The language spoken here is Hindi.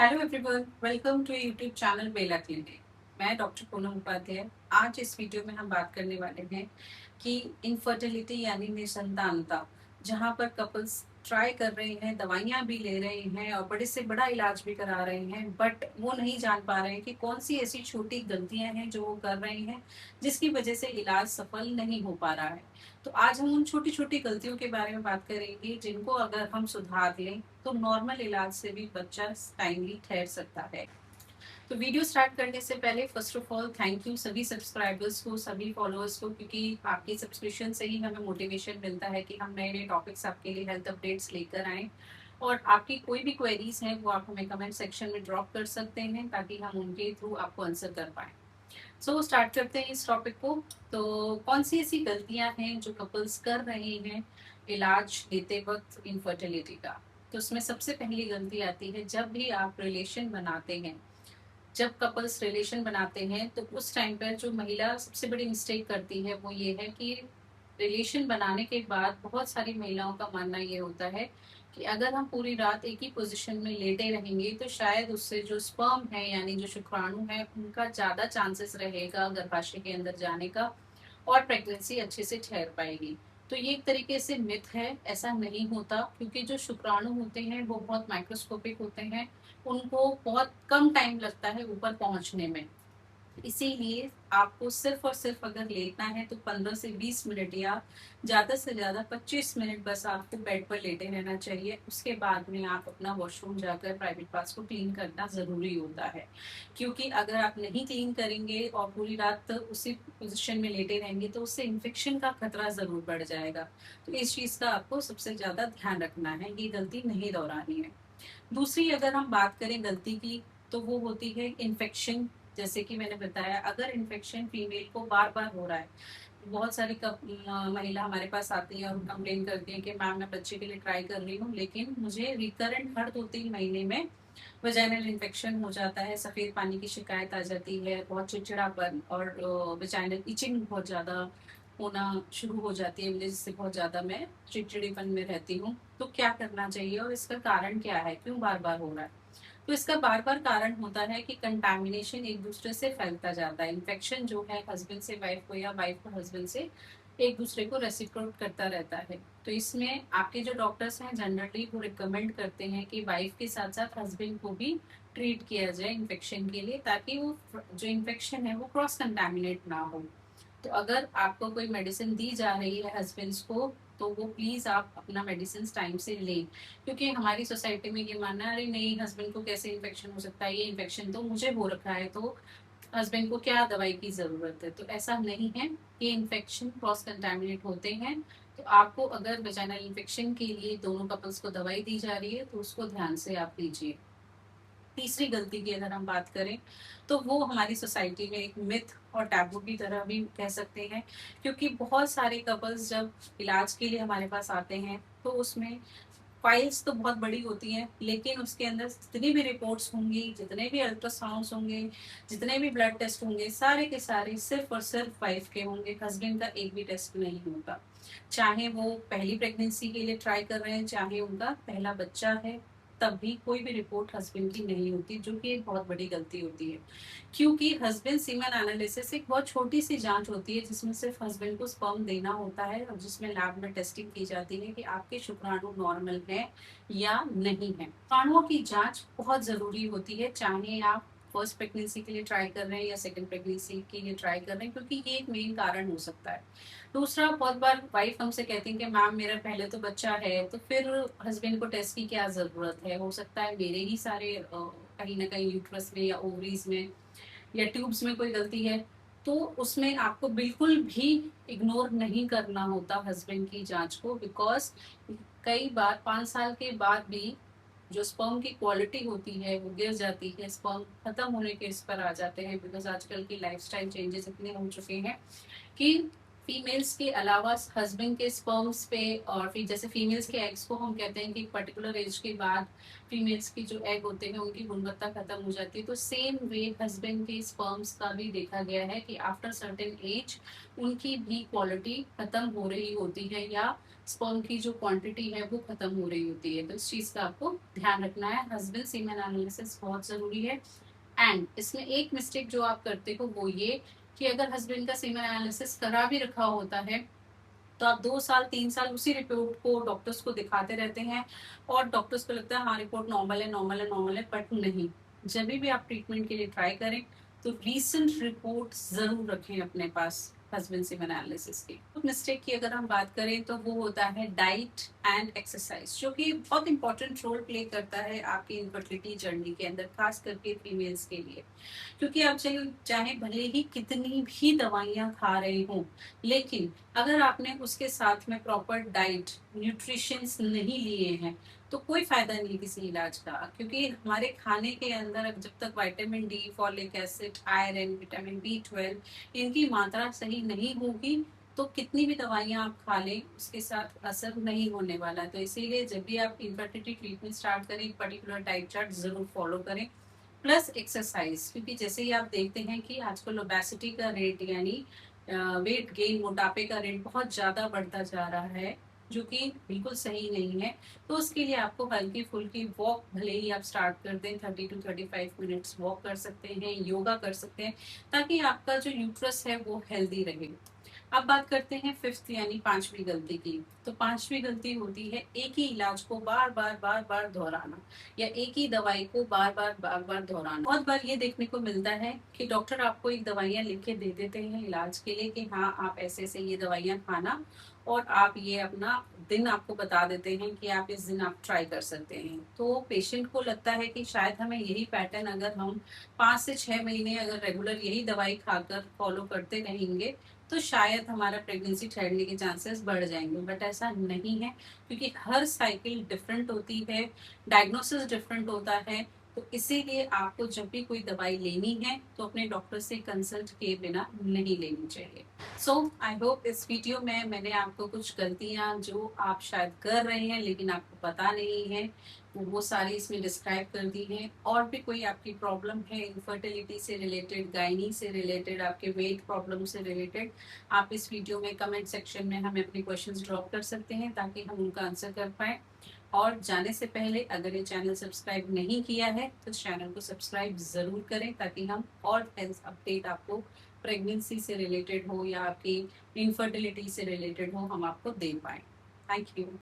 Hello everyone, welcome to YouTube channel Bela clinic. मैं डॉक्टर पूनम उपाध्याय। आज इस वीडियो में हम बात करने वाले हैं कि इनफर्टिलिटी यानी निसंतानता, जहां पर कपल्स ट्राई कर रहे हैं, दवाइयां भी ले रहे हैं और बड़े से बड़ा इलाज भी करा रहे हैं, बट वो नहीं जान पा रहे हैं कि कौन सी ऐसी छोटी गलतियां हैं जो वो कर रहे हैं जिसकी वजह से इलाज सफल नहीं हो पा रहा है। तो आज हम उन छोटी छोटी गलतियों के बारे में बात करेंगे जिनको अगर हम सुधार लें तो नॉर्मल इलाज से भी बच्चा टाइमली ठहर सकता है। तो वीडियो स्टार्ट करने से पहले first of all thank you सभी सब्सक्राइबर्स को, सभी फॉलोअर्स को, क्योंकि आपकी सब्सक्रिप्शन से ही हमें मोटिवेशन मिलता है कि हम नए नए टॉपिक्स आपके लिए, हेल्थ अपडेट्स लेकर आएँ। और आपकी कोई भी क्वेरीज हैं वो आप हमें कमेंट सेक्शन में ड्रॉप कर सकते हैं ताकि हम उनके थ्रू आपको आंसर कर पाएँ। सो स्टार्ट करते हैं इस टॉपिक को। तो कौन सी ऐसी गलतियां हैं जो कपल्स कर रहे हैं इलाज लेते वक्त इनफर्टिलिटी का। तो उसमें सबसे पहली गलती आती है जब भी आप रिलेशन बनाते हैं। जब कपल्स रिलेशन बनाते हैं तो उस टाइम पर जो महिला सबसे बड़ी मिस्टेक करती है वो ये है कि रिलेशन बनाने के बाद बहुत सारी महिलाओं का मानना ये होता है कि अगर हम पूरी रात एक ही पोजीशन में लेटे रहेंगे तो शायद उससे जो स्पर्म है यानी जो शुक्राणु है उनका ज्यादा चांसेस रहेगा गर्भाशय के अंदर जाने का और प्रेगनेंसी अच्छे से ठहर पाएगी। तो ये एक तरीके से मिथ है, ऐसा नहीं होता, क्योंकि जो शुक्राणु होते हैं वो बहुत माइक्रोस्कोपिक होते हैं, उनको बहुत कम टाइम लगता है ऊपर पहुंचने में। इसीलिए आपको सिर्फ और सिर्फ अगर लेटना है तो 15 से 20 मिनट या ज़्यादा से ज़्यादा 25 मिनट बस आपको बेड पर लेटे रहना चाहिए। उसके बाद में आप अपना वॉशरूम जाकर प्राइवेट पार्ट्स को क्लीन करना ज़रूरी होता है, क्योंकि अगर आप नहीं क्लीन करेंगे और पूरी रात उसी पोजीशन में लेटे रहेंगे तो उससे इन्फेक्शन का खतरा ज़रूर बढ़ जाएगा। तो इस चीज़ का आपको सबसे ज़्यादा ध्यान रखना है, ये गलती नहीं दोहरानी है। दूसरी अगर हम बात करें गलती की तो वो होती है इन्फेक्शन। जैसे कि मैंने बताया, अगर इन्फेक्शन फीमेल को बार बार हो रहा है, बहुत सारी महिला हमारे पास आती है और कंप्लेन करती है कि मैम मैं बच्चे के लिए ट्राई कर रही हूँ लेकिन मुझे रिकरेंट हर 2-3 महीने में वजाइनल इन्फेक्शन हो जाता है, सफेद पानी की शिकायत आ जाती है, बहुत चिड़चिड़ापन और वजाइनल इचिंग बहुत ज्यादा होना शुरू हो जाती है मुझे, जिससे बहुत ज्यादा मैं चिड़चिड़ेपन में रहती हूँ। तो क्या करना चाहिए और इसका कारण क्या है, क्यों बार बार हो रहा है। तो इसका बार बार कारण होता है कि कंटामिनेशन एक दूसरे से फैलता जाता है। इन्फेक्शन जो है हस्बैंड से वाइफ को या वाइफ को हस्बैंड से एक दूसरे को रेसिप्रोट करता रहता है। तो इसमें आपके जो डॉक्टर्स हैं जनरली वो रिकमेंड करते हैं कि वाइफ के साथ साथ हस्बैंड को भी ट्रीट किया जाए इन्फेक्शन के लिए, ताकि वो जो इन्फेक्शन है वो क्रॉस कंटामिनेट ना हो। तो अगर आपको कोई मेडिसिन दी जा रही है हस्बैंड्स को तो वो प्लीज आप अपना मेडिसिन टाइम से लें, क्योंकि हमारी सोसाइटी में ये मानना है अरे नहीं हस्बैंड को कैसे इन्फेक्शन हो सकता है, ये इन्फेक्शन तो मुझे हो रखा है तो हस्बैंड को क्या दवाई की जरूरत है। तो ऐसा नहीं है, ये इन्फेक्शन क्रॉस कंटेमिनेट होते हैं। तो आपको अगर वेजाइनल इन्फेक्शन के लिए दोनों कपल्स को दवाई दी जा रही है तो उसको ध्यान से आप लीजिए। तीसरी गलती की अगर हम बात करें तो वो हमारी सोसाइटी में एक मिथ और टैबू की तरह भी कह सकते हैं, क्योंकि बहुत सारे कपल्स जब इलाज के लिए हमारे पास आते हैं तो उसमें फाइल्स तो बहुत बड़ी होती हैं लेकिन उसके अंदर जितनी भी रिपोर्ट्स होंगी, जितने भी अल्ट्रासाउंड्स होंगे, जितने भी ब्लड टेस्ट होंगे, सारे के सारे सिर्फ और सिर्फ वाइफ के होंगे, हस्बैंड का एक भी टेस्ट नहीं होगा। चाहे वो पहली प्रेगनेंसी के लिए ट्राई कर रहे हैं, चाहे उनका पहला बच्चा है, तब भी कोई भी रिपोर्ट हस्बैंड की नहीं होती, जो कि एक बहुत बड़ी गलती होती है। क्योंकि हस्बैंड सीमन एनालिसिस एक बहुत छोटी सी जांच होती है जिसमें सिर्फ हस्बैंड को स्पर्म देना होता है और जिसमें लैब में टेस्टिंग की जाती है कि आपके शुक्राणु नॉर्मल है या नहीं है। शुक्राणुओं की जांच बहुत जरूरी होती है, चाहे आप फर्स्ट प्रेगनेंसी के लिए ट्राई कर रहे हैं या सेकंड प्रेगनेंसी के लिए ट्राई कर रहे हैं, क्योंकि ये एक मेन कारण हो सकता है। दूसरा, बहुत बार वाइफ हमसे कहती है कि मैम मेरा पहले तो बच्चा है तो फिर हस्बैंड को टेस्ट की क्या जरूरत है, हो सकता है मेरे ही सारे कहीं ना कहीं यूट्रस में या ओवरीज में या ट्यूब्स में कोई गलती है। तो उसमें आपको बिल्कुल भी इग्नोर नहीं करना होता हस्बैंड की जांच को, बिकॉज कई बार 5 साल के बाद भी जो स्पर्म की क्वालिटी होती है वो गिर जाती है, स्पर्म खत्म होने के इस पर आ जाते हैं, बिकॉज आजकल की लाइफस्टाइल चेंजेस इतने हो चुके हैं कि फीमेल्स के अलावा हस्बैंड के स्पर्म्स पे, और फिर जैसे फीमेल्स के एग्स को हम कहते हैं कि पर्टिकुलर एज के बाद फीमेल्स की जो एग होते हैं उनकी गुणवत्ता खत्म हो जाती है, तो सेम वे हस्बैंड के स्पर्म्स का भी देखा गया है कि आफ्टर सर्टेन एज उनकी भी क्वालिटी खत्म हो रही होती है, या स्पर्म की जो क्वांटिटी है वो खत्म हो रही होती है। तो इस चीज का आपको ध्यान रखना है। हस्बैंड सीमेन एनालिसिस बहुत जरूरी है। एंड इसमें एक मिस्टेक जो आप करते हो वो ये कि अगर हस्बैंड का सीमेन एनालिसिस करा भी रखा होता है तो आप 2 साल 3 साल उसी रिपोर्ट को डॉक्टर्स को दिखाते रहते हैं, और डॉक्टर्स को लगता है हाँ रिपोर्ट नॉर्मल है नॉर्मल है नॉर्मल है, बट नहीं। जब भी आप ट्रीटमेंट के लिए ट्राई करें तो रीसेंट रिपोर्ट जरूर रखें अपने पास हस्बैंड सीमेन एनालिसिस की। मिस्टेक की अगर हम बात करें तो वो होता है डाइट एंड एक्सरसाइज, जो कि बहुत इंपॉर्टेंट रोल प्ले करता है आपकी इनफर्टिलिटी जर्नी के अंदर, खास करके फीमेल्स के लिए। क्योंकि आप चाहे भले ही कितनी भी दवाइयां खा रहे हो, लेकिन अगर आपने उसके साथ में प्रॉपर डाइट न्यूट्रिशंस नहीं लिए हैं तो कोई फायदा नहीं किसी इलाज का। क्योंकि हमारे खाने के अंदर जब तक vitamin D, folic acid, iron, vitamin B12 इनकी मात्रा सही नहीं होगी तो कितनी भी दवाइयां आप खा लें उसके साथ असर नहीं होने वाला। तो इसीलिए जब भी आप इनफर्टिलिटी ट्रीटमेंट स्टार्ट करें एक पर्टिकुलर डाइट चार्ट जरूर फॉलो करें, प्लस एक्सरसाइज। क्योंकि जैसे ही आप देखते हैं कि आजकल ओबेसिटी का रेट यानी वेट गेन, मोटापे का रेट बहुत ज्यादा बढ़ता जा रहा है, जो कि बिल्कुल सही नहीं है। तो उसके लिए आपको हल्की फुल्की वॉक भले ही आप स्टार्ट कर दें, 30 to 35 मिनट्स वॉक कर सकते हैं, योगा कर सकते हैं, ताकि आपका जो यूट्रस है वो हेल्दी रहे। अब बात करते हैं फिफ्थ यानी पांचवी गलती की। तो पांचवी गलती होती है एक ही इलाज को बार बार दोहराना, या एक ही दवाई को बार बार दोहराना। बहुत बार ये देखने को मिलता है कि डॉक्टर आपको एक दवाइयाँ लिख के दे देते हैं इलाज के लिए कि हाँ आप ऐसे ऐसे ये दवाइयाँ खाना, और आप ये अपना दिन आपको बता देते हैं कि आप इस दिन आप ट्राई कर सकते हैं। तो पेशेंट को लगता है कि शायद हमें यही पैटर्न अगर हम 5 से 6 महीने अगर रेगुलर यही दवाई खाकर फॉलो करते रहेंगे तो शायद हमारा प्रेगनेंसी ठहरने के चांसेस बढ़ जाएंगे, बट ऐसा नहीं है। क्योंकि हर साइकिल डिफरेंट होती है, डायग्नोसिस डिफरेंट होता है। तो इसीलिए आपको जब भी कोई दवाई लेनी है तो अपने डॉक्टर से कंसल्ट किए बिना नहीं लेनी चाहिए। सो आई होप इस वीडियो में मैंने आपको कुछ गलतियां जो आप शायद कर रहे हैं लेकिन आपको पता नहीं है वो सारी इसमें डिस्क्राइब कर दी है। और भी कोई आपकी प्रॉब्लम है इनफर्टिलिटी से रिलेटेड, गायनी से रिलेटेड, आपके वेट प्रॉब्लम से रिलेटेड, आप इस वीडियो में कमेंट सेक्शन में हमें अपने क्वेश्चंस ड्रॉप कर सकते हैं ताकि हम उनका आंसर कर पाए। और जाने से पहले अगर ये चैनल सब्सक्राइब नहीं किया है तो चैनल को सब्सक्राइब जरूर करें ताकि हम और हेल्थ अपडेट आपको प्रेगनेंसी से रिलेटेड हो या आपकी इनफर्टिलिटी से रिलेटेड हो हम आपको दे पाए। Thank you.